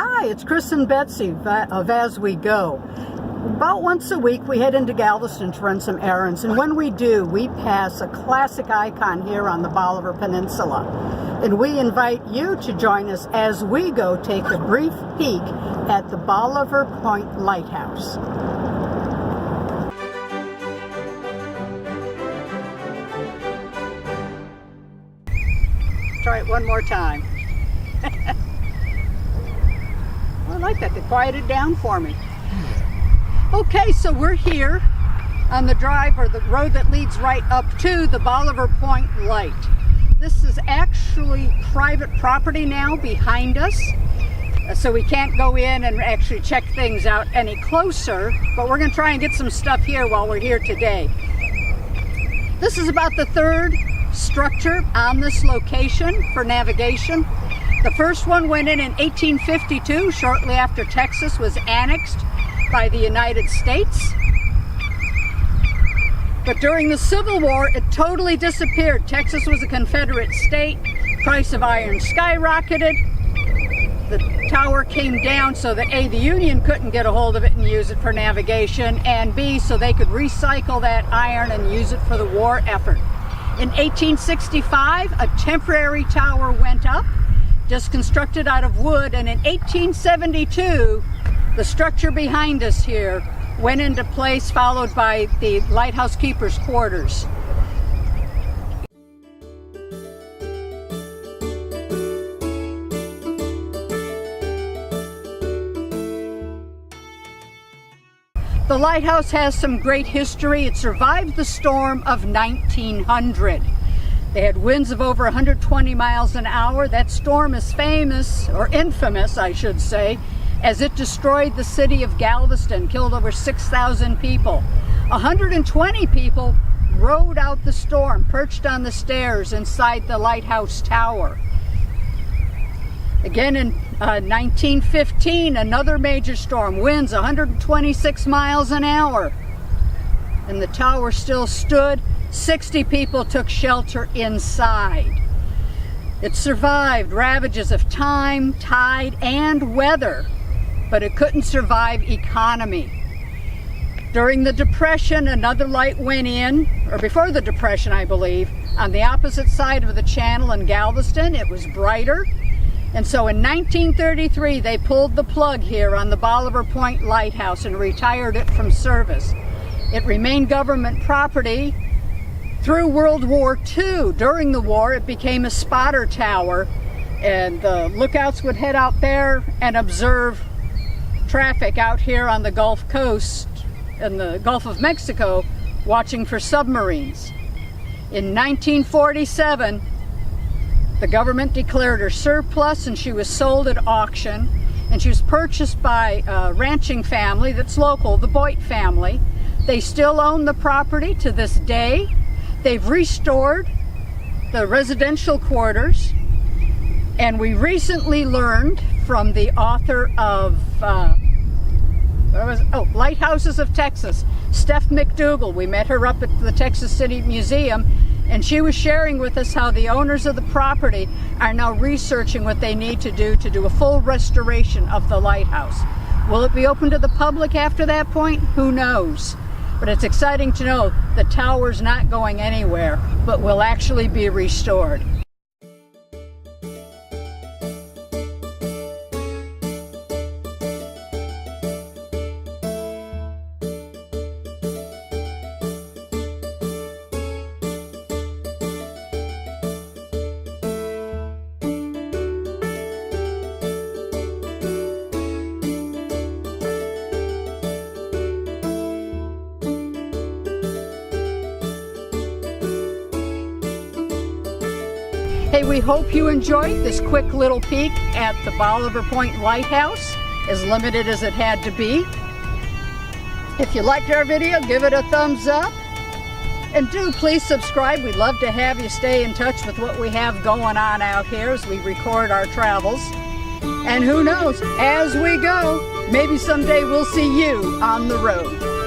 Hi, it's Chris and Betsy of As We Go. About once a week we head into Galveston to run some errands, and when we do, we pass a classic icon here on the Bolivar Peninsula. And we invite you to join us as we go take a brief peek at the Bolivar Point Lighthouse. Try it one more time. I like that. They quieted down for me. Okay, so we're here on the drive, or the road that leads right up to the Bolivar Point Light. This is actually private property now behind us, so we can't go in and actually check things out any closer, but we're going to try and get some stuff here while we're here today. This is about the third structure on this location for navigation. The first one went in 1852, shortly after Texas was annexed by the United States. But during the Civil War, it totally disappeared. Texas was a Confederate state. Price of iron skyrocketed. The tower came down so that A, the Union couldn't get a hold of it and use it for navigation, and B, so they could recycle that iron and use it for the war effort. In 1865, a temporary tower went up, just constructed out of wood, and in 1872, the structure behind us here went into place, followed by the lighthouse keeper's quarters. The lighthouse has some great history. It survived the storm of 1900. They had winds of over 120 miles an hour. That storm is famous, or infamous, I should say, as it destroyed the city of Galveston, killed over 6,000 people. 120 people rode out the storm, perched on the stairs inside the lighthouse tower. Again in 1915, another major storm, winds 126 miles an hour, and the tower still stood. 60 people took shelter inside. It survived ravages of time, tide, and weather, but it couldn't survive economy. During the Depression, another light went in, or before the Depression, I believe, on the opposite side of the channel in Galveston. It was brighter. And so in 1933, they pulled the plug here on the Bolivar Point Lighthouse and retired it from service. It remained government property through World War II. During the war, it became a spotter tower, and the lookouts would head out there and observe traffic out here on the Gulf Coast and the Gulf of Mexico, watching for submarines. In 1947, the government declared her surplus, and she was sold at auction, and she was purchased by a ranching family that's local, the Boyd family. They still own the property to this day. They've restored the residential quarters, and we recently learned from the author of Lighthouses of Texas, Steph McDougal. We met her up at the Texas City Museum, and she was sharing with us how the owners of the property are now researching what they need to do a full restoration of the lighthouse. Will it be open to the public after that point? Who knows? But it's exciting to know the tower's not going anywhere, but will actually be restored. Hey, we hope you enjoyed this quick little peek at the Bolivar Point Lighthouse, as limited as it had to be. If you liked our video, give it a thumbs up. And do please subscribe. We'd love to have you stay in touch with what we have going on out here as we record our travels. And who knows, as we go, maybe someday we'll see you on the road.